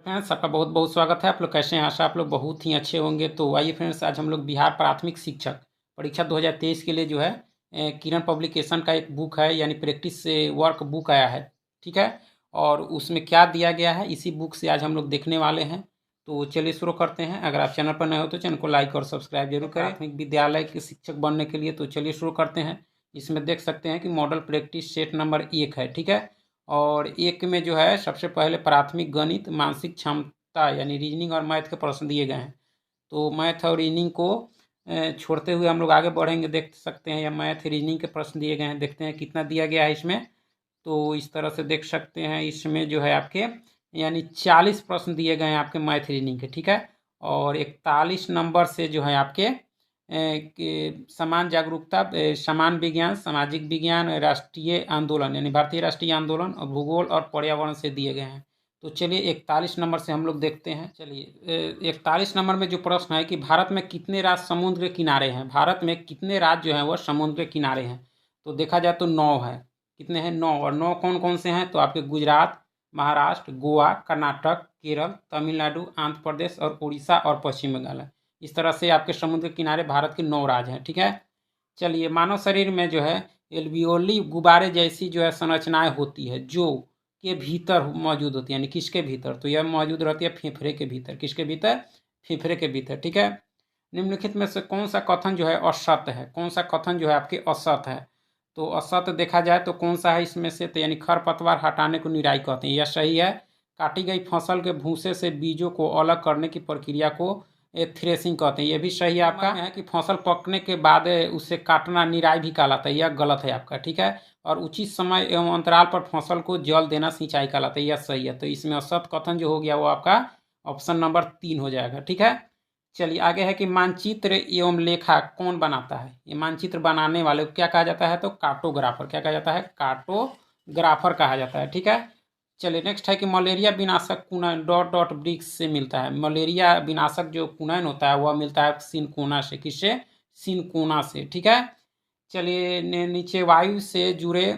Friends, आपका बहुत बहुत स्वागत है। आप लोग कैसे हैं? आशा आप लोग बहुत ही अच्छे होंगे। तो आइए फ्रेंड्स, आज हम लोग बिहार प्राथमिक शिक्षक परीक्षा 2023 के लिए जो है किरण पब्लिकेशन का एक बुक है, यानी प्रैक्टिस वर्क बुक आया है। ठीक है, और उसमें क्या दिया गया है इसी बुक से आज हम लोग देखने वाले हैं। तो चलिए शुरू करते हैं। अगर आप चैनल पर नए हो तो चैनल को लाइक और सब्सक्राइब जरूर करें। प्राथमिक विद्यालय के शिक्षक बनने के लिए तो चलिए शुरू करते हैं। इसमें देख सकते हैं कि मॉडल प्रैक्टिस सेट नंबर 1 है। ठीक है, और एक में जो है सबसे पहले प्राथमिक गणित मानसिक क्षमता यानी रीजनिंग और मैथ के प्रश्न दिए गए हैं। तो मैथ और रीजनिंग को छोड़ते हुए हम लोग आगे बढ़ेंगे। देख सकते हैं, या मैथ रीजनिंग के प्रश्न दिए गए हैं। देखते हैं कितना दिया गया है इसमें। तो इस तरह से देख सकते हैं, इसमें जो है आपके यानी 40 प्रश्न दिए गए हैं आपके मैथ रीजनिंग के। ठीक है, और 41 नंबर से जो है आपके समान जागरूकता, समान विज्ञान, सामाजिक विज्ञान, राष्ट्रीय आंदोलन यानी भारतीय राष्ट्रीय आंदोलन और भूगोल और पर्यावरण से दिए गए हैं। तो चलिए 41 नंबर से हम लोग देखते हैं। चलिए 41 नंबर में जो प्रश्न है कि भारत में कितने राज्य समुद्र के किनारे हैं। भारत में कितने राज्य जो हैं वह समुद्र के किनारे हैं। तो देखा जाए तो 9 है। कितने हैं? 9। और 9 कौन कौन से हैं? तो आपके गुजरात, महाराष्ट्र, गोवा, कर्नाटक, केरल, तमिलनाडु, आंध्र प्रदेश और उड़ीसा और पश्चिम बंगाल है। इस तरह से आपके समुद्र किनारे भारत के 9 राज्य हैं। ठीक है, चलिए मानव शरीर में जो है एल्वियोली गुब्बारे जैसी जो है संरचनाएं होती है, जो के भीतर मौजूद होती है। यानी किसके भीतर? तो यह मौजूद रहती है फेफड़े के भीतर। किसके भीतर? फेफड़े के भीतर। ठीक है, निम्नलिखित में से कौन सा कथन जो है असत्य है? कौन सा कथन जो है आपके असत्य है? तो असत्य देखा जाए तो कौन सा है इसमें से? तो यानी खरपतवार हटाने को निराई कहते हैं, यह सही है। काटी गई फसल के भूसे से बीजों को अलग करने की प्रक्रिया को थ्रेसिंग कहते हैं, ये भी सही है आपका। है कि फसल पकने के बाद उसे काटना निराई भी कहलाता है, यह गलत है आपका। ठीक है, और उचित समय एवं अंतराल पर फसल को जल देना सिंचाई कहलाता है, यह सही है। तो इसमें असत कथन जो हो गया वो आपका ऑप्शन नंबर 3 हो जाएगा। ठीक है, चलिए आगे है कि मानचित्र एवं लेखा कौन बनाता है? ये मानचित्र बनाने वाले को क्या कहा जाता है? तो कार्टोग्राफर। क्या कहा जाता है? कार्टोग्राफर कहा जाता है। ठीक है, चलिए नेक्स्ट है कि मलेरिया विनाशक कुनैन डॉट डॉट वृक्ष से मिलता है। मलेरिया विनाशक जो कुनैन होता है वह मिलता है सिनकोना से। किससे? सिनकोना से। ठीक है, चलिए नीचे वायु से जुड़े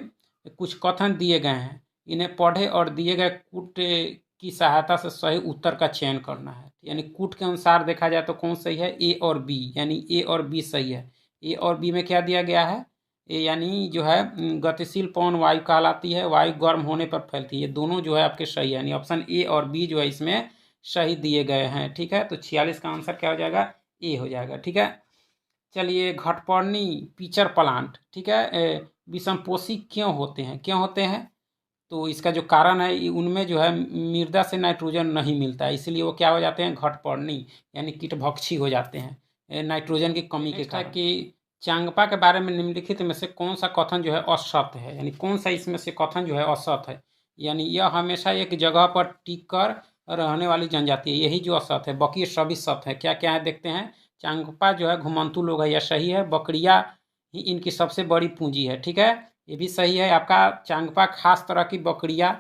कुछ कथन दिए गए हैं, इन्हें पढ़े और दिए गए कूट की सहायता से सही उत्तर का चयन करना है। यानी कूट के अनुसार देखा जाए तो कौन सही है? ए और बी, यानी ए और बी सही है। ए और बी में क्या दिया गया है? यानी जो है गतिशील पवन वायु कहलाती है, वायु गर्म होने पर फैलती है। ये दोनों जो है आपके सही है, यानी ऑप्शन ए और बी जो है इसमें सही दिए गए हैं। ठीक है, तो 46 का आंसर क्या हो जाएगा? ए हो जाएगा। ठीक है, चलिए घटपर्णी पिचर प्लांट, ठीक है, विषमपोषी क्यों होते हैं? क्यों होते हैं? तो इसका जो कारण है उनमें जो है मृदा से नाइट्रोजन नहीं मिलता है, इसलिए वो क्या हो जाते हैं? घटपर्णी यानी कीटभक्षी हो जाते हैं नाइट्रोजन की कमी के कारण। कि चांगपा के बारे में निम्नलिखित में से कौन सा कथन जो है असत्य है? यानी कौन सा इसमें से कथन जो है असत्य है? यानी यह हमेशा एक जगह पर टिक कर रहने वाली जनजाति है, यही जो असत्य है। बाकी सभी सत्य है। क्या क्या है देखते हैं। चांगपा जो है घुमंतु लोग है, यह सही है। बकरियां ही इनकी सबसे बड़ी पूंजी है। ठीक है, ये भी सही है आपका। चांगपा खास तरह की बकरियां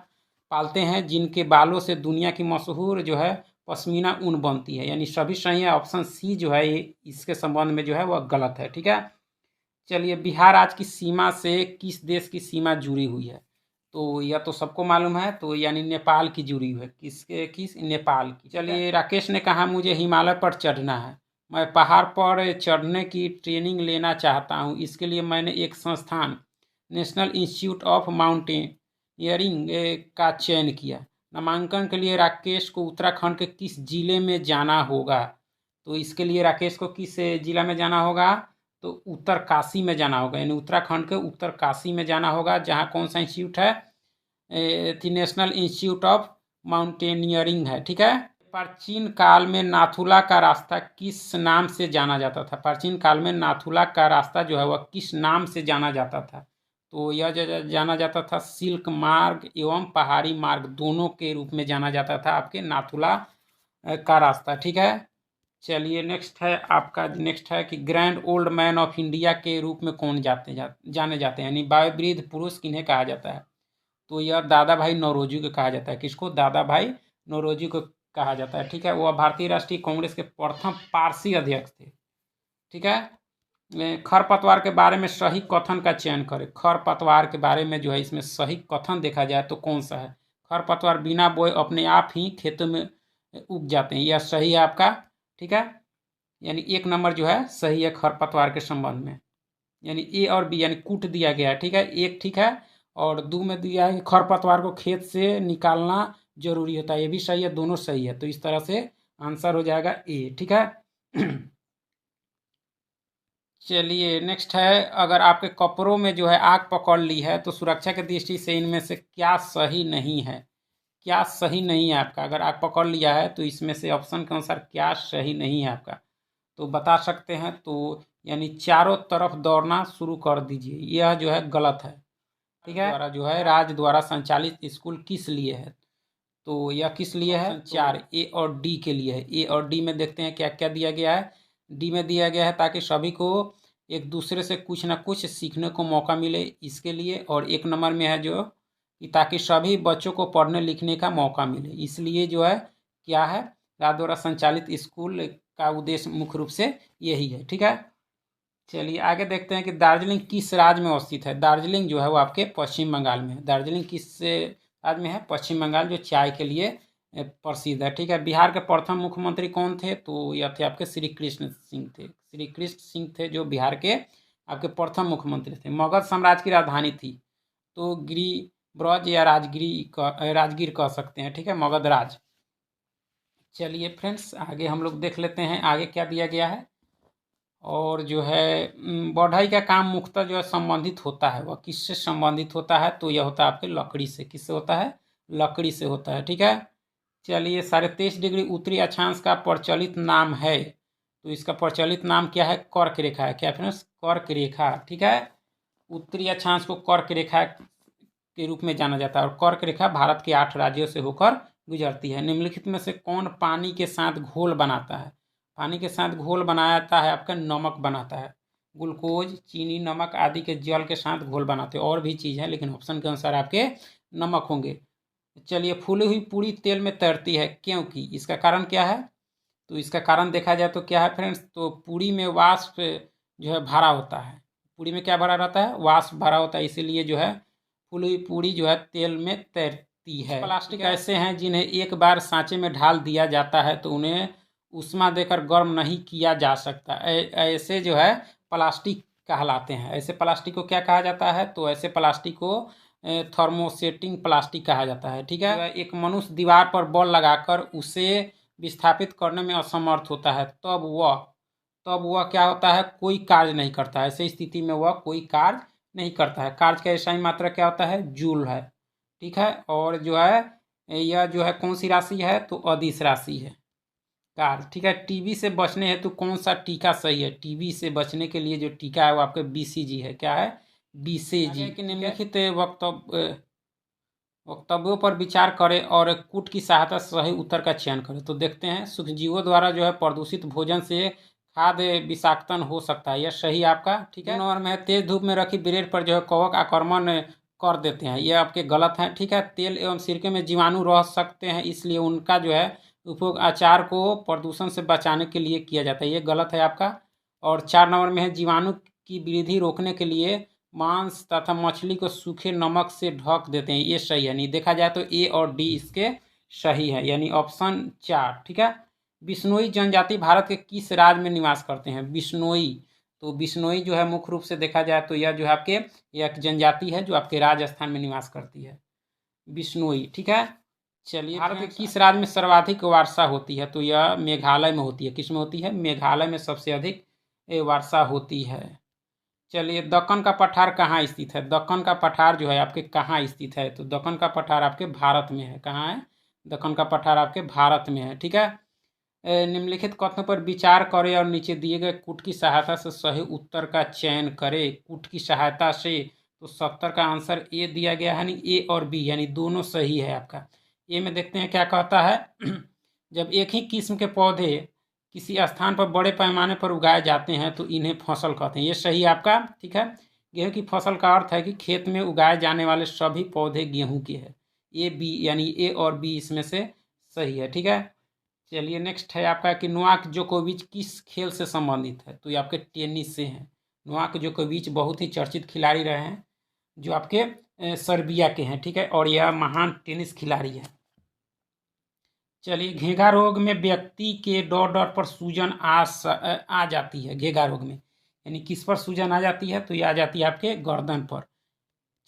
पालते हैं जिनके बालों से दुनिया की मशहूर जो है पश्मीना ऊन बनती है, यानी सभी सही है। ऑप्शन सी जो है ये इसके संबंध में जो है वह गलत है। ठीक है, चलिए बिहार राज्य की सीमा से किस देश की सीमा जुड़ी हुई है? तो यह तो सबको मालूम है, तो यानी नेपाल की जुड़ी हुई है। किसके? किस? नेपाल की। चलिए राकेश ने कहा मुझे हिमालय पर चढ़ना है, मैं पहाड़ पर चढ़ने की ट्रेनिंग लेना चाहता हूँ। इसके लिए मैंने एक संस्थान नेशनल इंस्टीट्यूट ऑफ माउंटेनियरिंग का चयन किया। नामांकन के लिए राकेश को उत्तराखंड के किस जिले में जाना होगा? तो इसके लिए राकेश को किस जिला में जाना होगा? तो उत्तरकाशी में जाना होगा, यानी उत्तराखंड के उत्तरकाशी में जाना होगा, जहाँ कौन सा इंस्टीट्यूट है? नेशनल इंस्टीट्यूट ऑफ माउंटेनियरिंग है। ठीक है, प्राचीन काल में नाथुला का रास्ता किस नाम से जाना जाता था? प्राचीन काल में नाथुला का रास्ता जो है वह किस नाम से जाना जाता था? तो यह जाना जाता था सिल्क मार्ग एवं पहाड़ी मार्ग दोनों के रूप में जाना जाता था आपके नाथुला का रास्ता। ठीक है, चलिए नेक्स्ट है आपका। नेक्स्ट है कि grand old man of India के रूप में कौन जाने जाते हैं? यानी वयोवृद्ध पुरुष किन्हें कहा जाता है? तो यह दादा भाई नौरोजी को कहा जाता है। किसको? दादा भाई नौरोजी को कहा जाता है। ठीक है, वह भारतीय राष्ट्रीय कांग्रेस के प्रथम पारसी अध्यक्ष थे। ठीक है, खरपतवार के बारे में सही कथन का चयन करें। खरपतवार के बारे में जो है इसमें सही कथन देखा जाए तो कौन सा है? खरपतवार बिना बोए अपने आप ही खेतों में उग जाते हैं। यह सही है आपका, ठीक है। यानी 1 नंबर जो है सही है खरपतवार के संबंध में। यानी ए और बी यानी कूट दिया गया है, ठीक है, 1 ठीक है। और 2 में दिया है कि खरपतवार को खेत से निकालना जरूरी होता है, ये भी सही है, दोनों सही है। तो इस तरह से आंसर हो जाएगा ए, ठीक है। चलिए नेक्स्ट है, अगर आपके कपड़ों में जो है आग पकड़ ली है तो सुरक्षा की दृष्टि से इनमें से क्या सही नहीं है? क्या सही नहीं है आपका? अगर आग पकड़ लिया है तो इसमें से ऑप्शन के अनुसार क्या सही नहीं है आपका, तो बता सकते हैं। तो यानी चारों तरफ दौड़ना शुरू कर दीजिए, यह जो है गलत है, ठीक है। द्वारा जो है राज्य द्वारा संचालित स्कूल किस लिए है? तो यह किस लिए है? 4 ए और डी के लिए है। ए और डी में देखते हैं क्या क्या दिया गया है। डी में दिया गया है ताकि सभी को एक दूसरे से कुछ ना कुछ सीखने को मौका मिले, इसके लिए। और 1 नंबर में है जो कि ताकि सभी बच्चों को पढ़ने लिखने का मौका मिले, इसलिए जो है क्या है, राज्य द्वारा संचालित स्कूल का उद्देश्य मुख्य रूप से यही है, ठीक है। चलिए आगे देखते हैं कि दार्जिलिंग किस राज्य में अवस्थित है। दार्जिलिंग जो है वो आपके पश्चिम बंगाल में है। दार्जिलिंग किस राज्य में है? पश्चिम बंगाल, जो चाय के लिए प्रसिद्ध है, ठीक है। बिहार के प्रथम मुख्यमंत्री कौन थे? तो यह थे आपके श्री कृष्ण सिंह थे। श्री कृष्ण सिंह थे जो बिहार के आपके प्रथम मुख्यमंत्री थे। मगध साम्राज्य की राजधानी थी तो गिरिब्रज या राजगीर कह सकते हैं, ठीक है, मगध राज। चलिए फ्रेंड्स आगे हम लोग देख लेते हैं आगे क्या दिया गया है। और जो है बढ़ई का काम मुख्यतः जो है संबंधित होता है, वह किससे संबंधित होता है? तो यह होता है आपके लकड़ी से। किससे होता है? लकड़ी से होता है, ठीक है। चलिए 23.5 डिग्री उत्तरी अक्षांश का प्रचलित नाम है, तो इसका प्रचलित नाम क्या है? कर्क रेखा है। क्या फ्रेंड्स? कर्क रेखा, ठीक है। उत्तरी अक्षांश को कर्क रेखा के रूप में जाना जाता है और कर्क रेखा भारत के 8 राज्यों से होकर गुजरती है। निम्नलिखित में से कौन पानी के साथ घोल बनाता है? पानी के साथ घोल बनाता है आपका नमक बनाता है। ग्लूकोज, चीनी, नमक आदि के जल के साथ घोल बनाते हैं। और भी चीज़ है लेकिन ऑप्शन के अनुसार आपके नमक होंगे। चलिए फूली हुई पूरी तेल में तैरती है क्योंकि, इसका कारण क्या है? तो इसका कारण देखा जाए तो क्या है फ्रेंड्स? तो पूरी में वाष्प जो है भरा होता है। पूरी में क्या भरा रहता है? वाष्प भरा होता है, इसीलिए जो है फूली हुई पूरी जो है तेल में तैरती है। प्लास्टिक ऐसे हैं जिन्हें एक बार सांचे में ढाल दिया जाता है तो उन्हें उष्मा देकर गर्म नहीं किया जा सकता। ऐसे जो है प्लास्टिक कहलाते हैं। ऐसे प्लास्टिक को क्या कहा जाता है? तो ऐसे प्लास्टिक को थर्मोसेटिंग प्लास्टिक कहा जाता है, ठीक है। एक मनुष्य दीवार पर बल लगाकर उसे विस्थापित करने में असमर्थ होता है तब वह क्या होता है? कोई कार्य नहीं करता है। ऐसी स्थिति में वह कोई कार्य नहीं करता है। कार्य का एसआई मात्रा क्या होता है? जूल है, ठीक है। और जो है यह जो है कौन सी राशि है? तो अदिश राशि है कार्य, ठीक है। टीबी से बचने हेतु कौन सा टीका सही है? टीबी से बचने के लिए जो टीका है वो आपके बीसीजी है। क्या है? बीसीजी। निम्नलिखित वक्तव्यों पर विचार करें और कूट की सहायता से सही उत्तर का चयन करें। तो देखते हैं, सूक्ष्मजीवों द्वारा जो है प्रदूषित भोजन से खाद्य विषाक्तन हो सकता है, यह सही आपका, ठीक है। नंबर में है तेज धूप में रखी ब्रेड पर जो है कवक आक्रमण कर देते हैं, यह आपके गलत है, ठीक है। तेल एवं सिरके में जीवाणु रह सकते हैं इसलिए उनका जो है उपयोग अचार को प्रदूषण से बचाने के लिए किया जाता है, ये गलत है आपका। और 4 नंबर में है जीवाणु की वृद्धि रोकने के लिए मांस तथा मछली को सूखे नमक से ढक देते हैं, ये सही है। नहीं देखा जाए तो ए और डी इसके सही है, यानी ऑप्शन 4, ठीक है। बिश्नोई जनजाति भारत के किस राज्य में निवास करते हैं? बिश्नोई, तो बिश्नोई जो है मुख्य रूप से देखा जाए तो यह जो है आपके एक जनजाति है जो आपके राजस्थान में निवास करती है, बिश्नोई, ठीक है। चलिए भारत के किस राज्य में सर्वाधिक वर्षा होती है? तो यह मेघालय में होती है। किस में होती है? मेघालय में सबसे अधिक वर्षा होती है। चलिए दक्कन का पठार कहाँ स्थित है? दक्कन का पठार जो है आपके कहाँ स्थित है? तो दक्कन का पठार आपके भारत में है। कहाँ है? दक्कन का पठार आपके भारत में है, ठीक है। निम्नलिखित कथनों पर विचार करें और नीचे दिए गए कूट की सहायता से सही उत्तर का चयन करें। कूट की सहायता से, तो 70 का आंसर ए दिया गया है, यानी ए और बी यानी दोनों सही है आपका। ए में देखते हैं क्या कहता है। जब एक ही किस्म के पौधे किसी स्थान पर बड़े पैमाने पर उगाए जाते हैं तो इन्हें फसल कहते हैं, ये सही है आपका, ठीक है। गेहूं की फसल का अर्थ है कि खेत में उगाए जाने वाले सभी पौधे गेहूं के हैं। ए बी यानी ए और बी इसमें से सही है, ठीक है। चलिए नेक्स्ट है आपका कि नोवाक जोकोविच किस खेल से संबंधित है? तो ये आपके टेनिस से हैं। नोवाक जोकोविच बहुत ही चर्चित खिलाड़ी रहे हैं जो आपके सर्बिया के हैं, ठीक है, और यह महान टेनिस खिलाड़ी है। चलिए, घेंघा रोग में व्यक्ति के डॉट डॉट पर सूजन आ जाती है। घेंघा रोग में यानी किस पर सूजन आ जाती है, तो ये आ जाती है आपके गर्दन पर।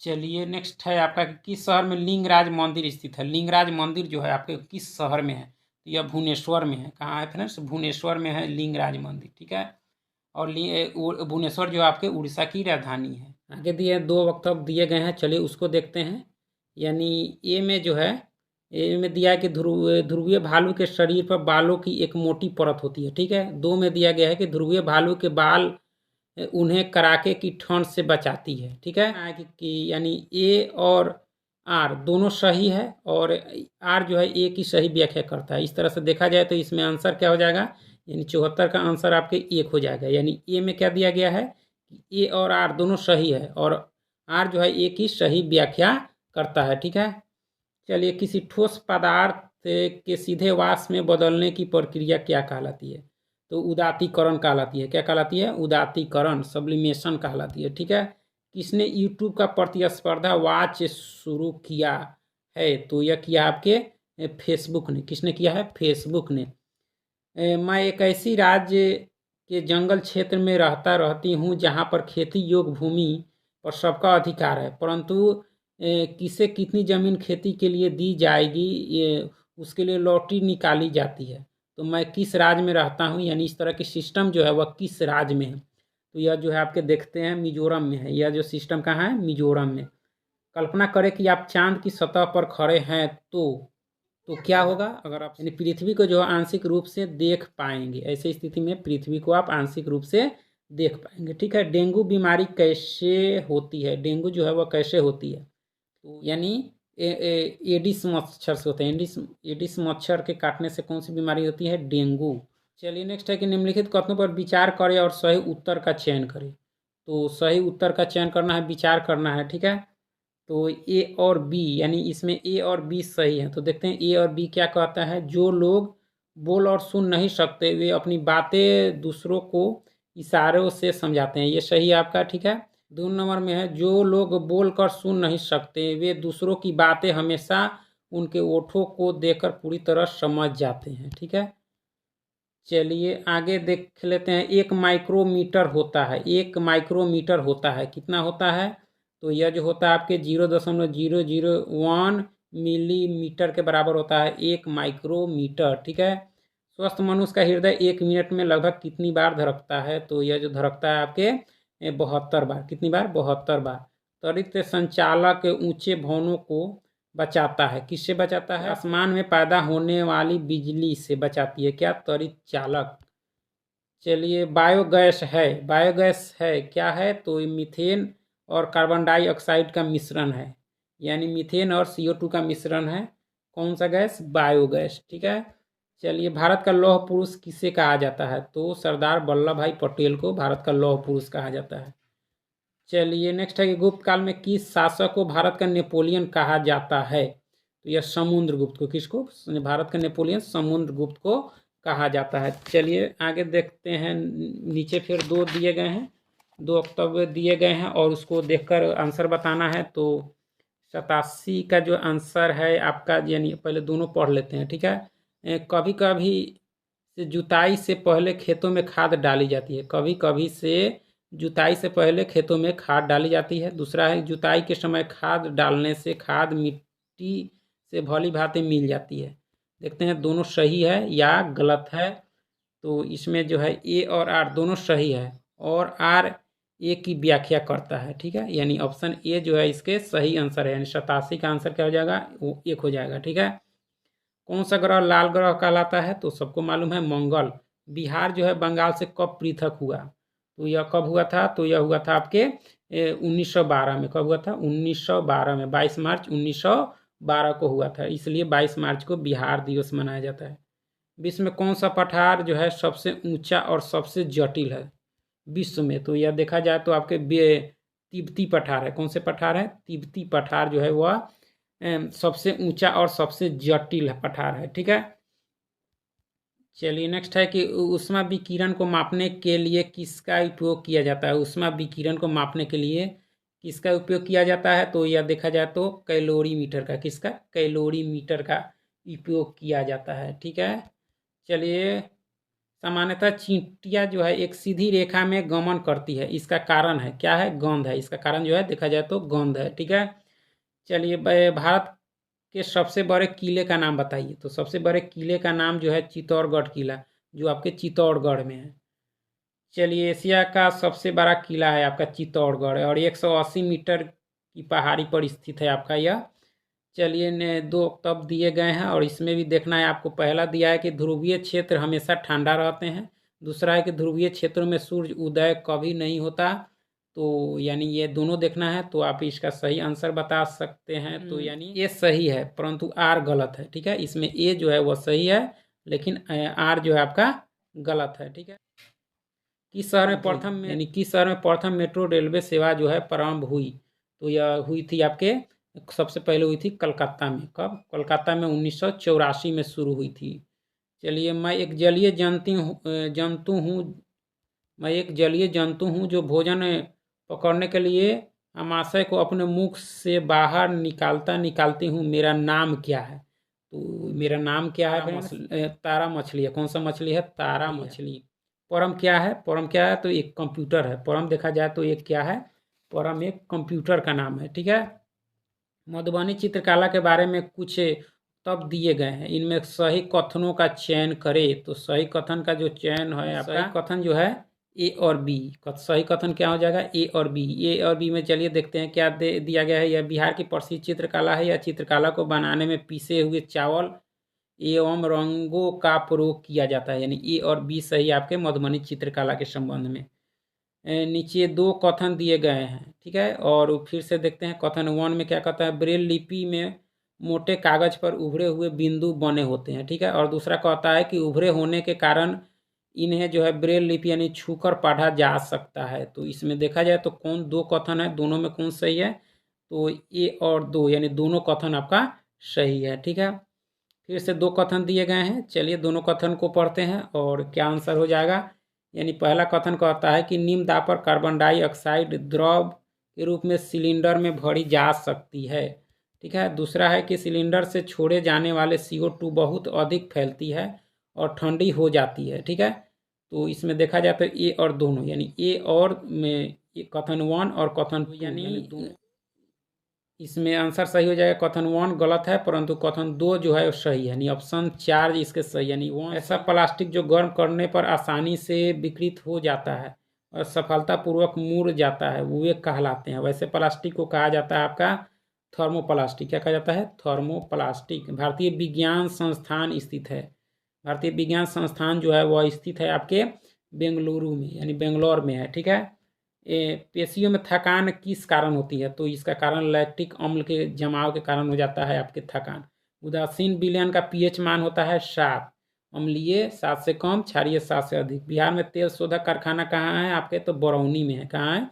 चलिए, नेक्स्ट है आपका कि किस शहर में लिंगराज मंदिर स्थित है। लिंगराज मंदिर जो है आपके किस शहर में है, तो यह भुवनेश्वर में है। कहाँ है फ्रेंड्स, भुवनेश्वर में है लिंगराज मंदिर, ठीक है। और भुवनेश्वर जो आपके उड़ीसा की राजधानी है। आगे दिए दो वक्तव्य दिए गए हैं, चलिए उसको देखते हैं। यानी ए में जो है, ए में दिया है कि ध्रुवीय भालू के शरीर पर बालों की एक मोटी परत होती है, ठीक है। दो में दिया गया है कि ध्रुवीय भालू के बाल उन्हें कड़ाके की ठंड से बचाती है, ठीक है। यानी ए और आर दोनों सही है, और आर जो है ए की सही व्याख्या करता है। इस तरह से देखा जाए तो इसमें आंसर क्या हो जाएगा, यानी 74 का आंसर आपके एक हो जाएगा। यानी ए में क्या दिया गया है, ए और आर दोनों सही है, और आर जो है ए की सही व्याख्या करता है, ठीक है। चलिए, किसी ठोस पदार्थ के सीधे वाष्प में बदलने की प्रक्रिया क्या कहलाती है, तो उदातीकरण कहलाती है। क्या कहलाती है, उदातीकरण, सब्लिमेशन कहलाती है, ठीक है। किसने यूट्यूब का प्रतिस्पर्धा वॉच शुरू किया है, तो यह किया आपके फेसबुक ने। किसने किया है, फेसबुक ने। मैं एक ऐसी राज्य के जंगल क्षेत्र में रहती हूँ जहाँ पर खेती योग्य भूमि पर सबका अधिकार है, परंतु किसे कितनी ज़मीन खेती के लिए दी जाएगी, ये उसके लिए लॉटरी निकाली जाती है। तो मैं किस राज्य में रहता हूँ, यानी इस तरह की सिस्टम जो है वह किस राज्य में है, तो यह जो है आपके देखते हैं मिजोरम में है। यह जो सिस्टम कहाँ है, मिजोरम में। कल्पना करें कि आप चांद की सतह पर खड़े हैं, तो क्या होगा, अगर आप यानी पृथ्वी को जो है आंशिक रूप से देख पाएंगे। ऐसी स्थिति में पृथ्वी को आप आंशिक रूप से देख पाएंगे, ठीक है। डेंगू बीमारी कैसे होती है, डेंगू जो है वह कैसे होती है, तो यानी एडिस मच्छर से होते हैं। एडिस मच्छर के काटने से कौन सी बीमारी होती है, डेंगू। चलिए, नेक्स्ट है कि निम्नलिखित कथनों पर विचार करें और सही उत्तर का चयन करें। तो सही उत्तर का चयन करना है, विचार करना है, ठीक है। तो ए और बी, यानी इसमें ए और बी सही है। तो देखते हैं ए और बी क्या कहता है। जो लोग बोल और सुन नहीं सकते वे अपनी बातें दूसरों को इशारों से समझाते हैं, ये सही है आपका, ठीक है। 2 नंबर में है, जो लोग बोल कर सुन नहीं सकते वे दूसरों की बातें हमेशा उनके ओठों को देखकर पूरी तरह समझ जाते हैं, ठीक है। चलिए आगे देख लेते हैं। 1 माइक्रोमीटर होता है, 1 माइक्रोमीटर होता है, कितना होता है, तो यह जो होता है आपके 0.001 मिलीमीटर के बराबर होता है 1 माइक्रोमीटर, ठीक है। स्वस्थ मनुष्य का हृदय 1 मिनट में लगभग कितनी बार धड़कता है, तो यह जो धड़कता है आपके 72 बार। कितनी बार, 72 बार। त्वरित संचालक ऊंचे भवनों को बचाता है, किससे बचाता है, आसमान में पैदा होने वाली बिजली से बचाती है। क्या, त्वरित चालक। चलिए, बायोगैस है, बायोगैस है क्या है, तो मीथेन और कार्बन डाइऑक्साइड का मिश्रण है, यानी मीथेन और CO2 का मिश्रण है। कौन सा गैस, बायोगैस, ठीक है। चलिए, भारत का लौह पुरुष किसे कहा जाता है, तो सरदार वल्लभ भाई पटेल को भारत का लौह पुरुष कहा जाता है। चलिए, नेक्स्ट है कि गुप्त काल में किस शासक को भारत का नेपोलियन कहा जाता है, तो यह समुद्रगुप्त को। किसको, भारत का नेपोलियन समुद्रगुप्त को कहा जाता है। चलिए आगे देखते हैं, नीचे फिर दो दिए गए हैं, दो वक्तव्य दिए गए हैं और उसको देखकर आंसर बताना है। तो 87 का जो आंसर है आपका, यानी पहले दोनों पढ़ लेते हैं, ठीक है। कभी कभी से जुताई से पहले खेतों में खाद डाली जाती है, कभी कभी से जुताई से पहले खेतों में खाद डाली जाती है। दूसरा है, जुताई के समय खाद डालने से खाद मिट्टी से भली भांति मिल जाती है। देखते हैं दोनों सही है या गलत है। तो इसमें जो है ए और आर दोनों सही है, और आर ए की व्याख्या करता है, ठीक है। यानी ऑप्शन ए जो है इसके सही आंसर है, यानी 87 का आंसर क्या हो जाएगा, वो 1 हो जाएगा, ठीक है। कौन सा ग्रह लाल ग्रह कहलाता है, तो सबको मालूम है मंगल। बिहार जो है बंगाल से कब पृथक हुआ, तो यह कब हुआ था, तो यह हुआ था आपके 1912 में। कब हुआ था, 1912 में, 22 मार्च 1912 को हुआ था, इसलिए 22 मार्च को बिहार दिवस मनाया जाता है। विश्व में कौन सा पठार जो है सबसे ऊंचा और सबसे जटिल है विश्व में, तो यह देखा जाए तो आपके तिब्बती पठार है। कौन से पठार है, तिब्बती पठार जो है वह सबसे ऊंचा और सबसे जटिल पठार है, ठीक है। चलिए, नेक्स्ट है कि ऊष्मा विकिरण को मापने के लिए किसका उपयोग किया जाता है, ऊष्मा विकिरण को मापने के लिए किसका उपयोग किया जाता है, तो यह देखा जाए तो कैलोरीमीटर का। किसका, कैलोरीमीटर का उपयोग किया जाता है। ठीक है, चलिए, सामान्यतः चींटियाँ जो है एक सीधी रेखा में गमन करती है, इसका कारण है क्या है? गंध है। इसका कारण जो है देखा जाए तो गंध है। ठीक है, चलिए, भारत के सबसे बड़े किले का नाम बताइए। तो सबसे बड़े किले का नाम जो है चित्तौड़गढ़ किला, जो आपके चित्तौड़गढ़ में है। चलिए, एशिया का सबसे बड़ा किला है आपका चित्तौड़गढ़, और 180 मीटर की पहाड़ी पर स्थित है आपका यह। चलिए, ने दो तब दिए गए हैं, और इसमें भी देखना है आपको। पहला दिया है कि ध्रुवीय क्षेत्र हमेशा ठंडा रहते हैं। दूसरा है कि ध्रुवीय क्षेत्रों में सूर्य उदय कभी नहीं होता। तो यानी ये दोनों देखना है, तो आप इसका सही आंसर बता सकते हैं। तो यानी ये सही है, परंतु आर गलत है। ठीक है, इसमें ए जो है वह सही है, लेकिन आर जो है आपका गलत है। ठीक है, किस शहर में प्रथम यानी किस शहर में प्रथम मेट्रो रेलवे सेवा जो है प्रारंभ हुई? तो यह हुई थी आपके, सबसे पहले हुई थी कलकत्ता में। कब? कोलकाता में 1984 में शुरू हुई थी। चलिए, मैं एक जलीय जंतु हूँ जो भोजन पकड़ने के लिए आमाशय को अपने मुख से बाहर निकालती हूँ। मेरा नाम क्या है? तो मेरा नाम क्या है? तारा मछली है। कौन सा मछली है? तारा मछली। परम क्या है? परम क्या है? तो एक कंप्यूटर है। परम देखा जाए तो एक क्या है? परम एक कंप्यूटर का नाम है। ठीक है, मधुबनी चित्रकला के बारे में कुछ तब दिए गए हैं, इनमें सही कथनों का चयन करें। तो सही कथन का जो चयन है आपका, सही कथन जो है ए और बी। सही कथन क्या हो जाएगा? ए और बी। ए और बी में चलिए देखते हैं क्या दिया गया है। यह बिहार की प्रसिद्ध चित्रकला है। यह चित्रकला को बनाने में पीसे हुए चावल एवं रंगों का प्रयोग किया जाता है। यानी ए और बी सही आपके मधुबनी चित्रकला के संबंध में। नीचे दो कथन दिए गए हैं। ठीक है, और फिर से देखते हैं कथन 1 में क्या कहता है? ब्रेल लिपि में मोटे कागज पर उभरे हुए बिंदु बने होते हैं। ठीक है, और दूसरा कहता है कि उभरे होने के कारण इन्हें जो है ब्रेल लिपि यानी छूकर पढ़ा जा सकता है। तो इसमें देखा जाए तो कौन दो कथन है, दोनों में कौन सही है? तो ए और दो, यानी दोनों कथन आपका सही है। ठीक है, फिर से दो कथन दिए गए हैं। चलिए, दोनों कथन को पढ़ते हैं और क्या आंसर हो जाएगा। यानी पहला कथन कहता है कि निम्न दाब पर कार्बन डाइऑक्साइड द्रव के रूप में सिलेंडर में भरी जा सकती है। ठीक है, दूसरा है कि सिलेंडर से छोड़े जाने वाले CO2 बहुत अधिक फैलती है और ठंडी हो जाती है। ठीक है, तो इसमें देखा जाए तो ए और दोनों, यानी ए और में कथन 1 और कथन 2, यानी दोनों, इसमें आंसर सही हो जाएगा। कथन 1 गलत है, परंतु कथन 2 जो है सही है, यानी ऑप्शन 4 इसके सही। यानी वो ऐसा प्लास्टिक जो गर्म करने पर आसानी से विकृत हो जाता है और सफलतापूर्वक मुड़ जाता है, वे कहलाते हैं। वैसे प्लास्टिक को कहा जाता है आपका थर्मोप्लास्टिक। क्या कहा जाता है? थर्मोप्लास्टिक। भारतीय विज्ञान संस्थान स्थित है। भारतीय विज्ञान संस्थान जो है वह स्थित है आपके बेंगलुरु में, यानी बेंगलोर में है। ठीक है, पेशियों में थकान किस कारण होती है? तो इसका कारण लैक्टिक अम्ल के जमाव के कारण हो जाता है आपके थकान। उदासीन विलयन का पीएच मान होता है 7, अम्लीय 7 से कम, क्षारीय 7 से अधिक। बिहार में तेल शोधक कारखाना कहाँ है आपके? तो बरौनी में है। कहाँ है?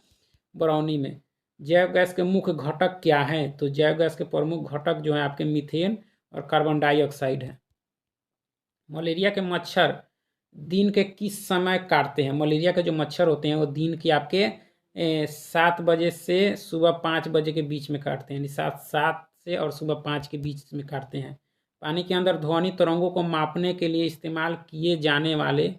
बरौनी में। जैव गैस के मुख्य घटक क्या हैं? तो जैव गैस के प्रमुख घटक जो है आपके मीथेन और कार्बन डाइऑक्साइड है। मलेरिया के मच्छर दिन के किस समय काटते हैं? मलेरिया के जो मच्छर होते हैं वो दिन के आपके 7 बजे से सुबह 5 बजे के बीच में काटते हैं, यानी 7 से और सुबह 5 के बीच में काटते हैं। पानी के अंदर ध्वनि तरंगों को मापने के लिए इस्तेमाल किए जाने वाले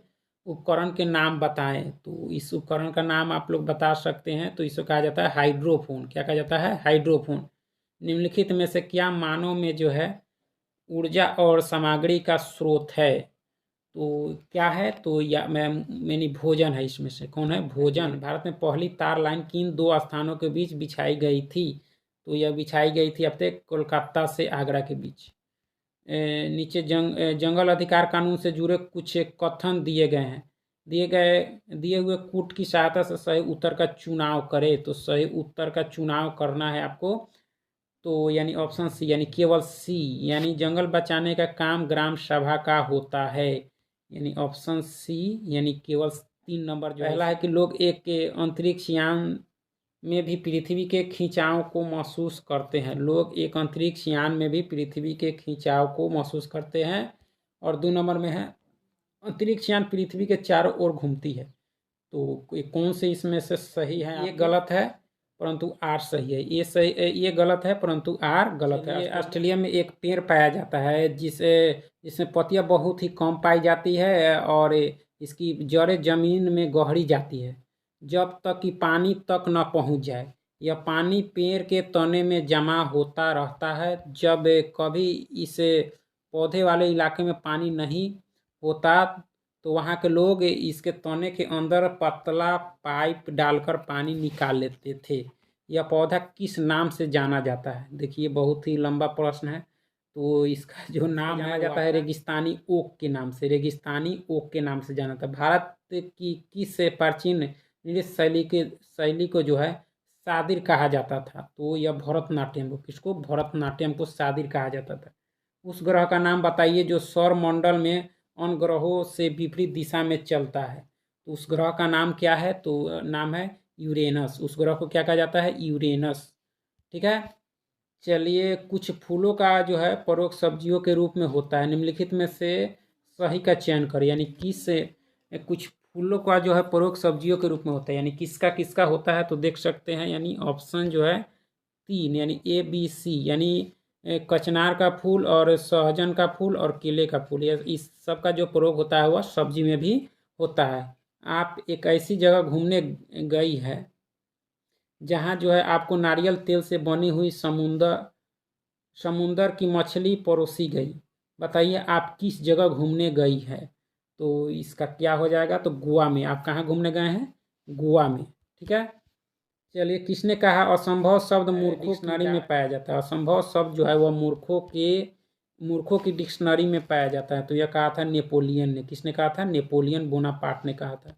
उपकरण के नाम बताएं। तो इस उपकरण का नाम आप लोग बता सकते हैं। तो इसको कहा जाता है हाइड्रोफोन। क्या कहा जाता है? हाइड्रोफोन। निम्नलिखित में से क्या मानव में जो है ऊर्जा और सामग्री का स्रोत है? तो क्या है? तो या मैंने भोजन है। इसमें से कौन है? भोजन। भारत में पहली तार लाइन किन दो स्थानों के बीच बिछाई गई थी? तो यह बिछाई गई थी अपने कोलकाता से आगरा के बीच। नीचे जंगल अधिकार कानून से जुड़े कुछ कथन दिए गए हैं। दिए हुए कूट की सहायता से सही उत्तर का चुनाव करें। तो सही उत्तर का चुनाव करना है आपको। तो यानी ऑप्शन सी, यानी केवल सी, यानी जंगल बचाने का काम ग्राम सभा का होता है। यानी ऑप्शन सी, यानी केवल 3 नंबर जो पहला है कि लोग एक के अंतरिक्ष यान में भी पृथ्वी के खिंचाव को महसूस करते हैं। लोग एक अंतरिक्ष यान में भी पृथ्वी के खिंचाव को महसूस करते हैं। और 2 नंबर में है अंतरिक्ष यान पृथ्वी के चारों ओर घूमती है। तो कौन से इसमें से सही है? ये गलत है, परंतु आर सही है। ये सही, ये गलत है, परंतु आर गलत है। ऑस्ट्रेलिया में एक पेड़ पाया जाता है जिसमें पत्तियां बहुत ही कम पाई जाती है और इसकी जड़ें जमीन में गहरी जाती है जब तक कि पानी तक न पहुंच जाए। यह पानी पेड़ के तने में जमा होता रहता है। जब कभी इस पौधे वाले इलाके में पानी नहीं होता तो वहाँ के लोग इसके तने के अंदर पतला पाइप डालकर पानी निकाल लेते थे। यह पौधा किस नाम से जाना जाता है? देखिए, बहुत ही लंबा प्रश्न है। तो इसका जो नाम जाना जाता है रेगिस्तानी ओक के नाम से, रेगिस्तानी ओक के नाम से जाना था। भारत की किस प्राचीन नृत्य शैली को जो है सादिर कहा जाता था? तो यह भरतनाट्यम को, किसको? भरतनाट्यम को सादिर कहा जाता था। उस ग्रह का नाम बताइए जो सौर मंडल में अन्य ग्रहों से विपरीत दिशा में चलता है। तो उस ग्रह का नाम क्या है? तो नाम है यूरेनस। उस ग्रह को क्या कहा जाता है? यूरेनस। ठीक है। चलिए, कुछ फूलों का जो है प्रयोग सब्जियों के रूप में होता है। निम्नलिखित में से सही का चयन करें। यानी किस कुछ फूलों का जो है प्रयोग सब्जियों के रूप में होता है, यानी किसका किसका होता है? तो देख सकते हैं, यानी ऑप्शन जो है 3, यानी ए बी सी, यानी कचनार का फूल और सहजन का फूल और केले का फूल, इस सब का जो प्रयोग होता है वह सब्जी में भी होता है। आप एक ऐसी जगह घूमने गई है जहाँ जो है आपको नारियल तेल से बनी हुई समुंदर की मछली परोसी गई। बताइए आप किस जगह घूमने गई है? तो इसका क्या हो जाएगा? तो गोवा में। आप कहाँ घूमने गए हैं? गोवा में। ठीक है। चलिए, किसने कहा असंभव शब्द मूर्खों डिक्शनरी में पाया जाता है? असंभव शब्द जो है वह मूर्खों की डिक्शनरी में पाया जाता है। तो यह कहा था नेपोलियन ने। किसने कहा था? नेपोलियन बोनापार्ट ने कहा था।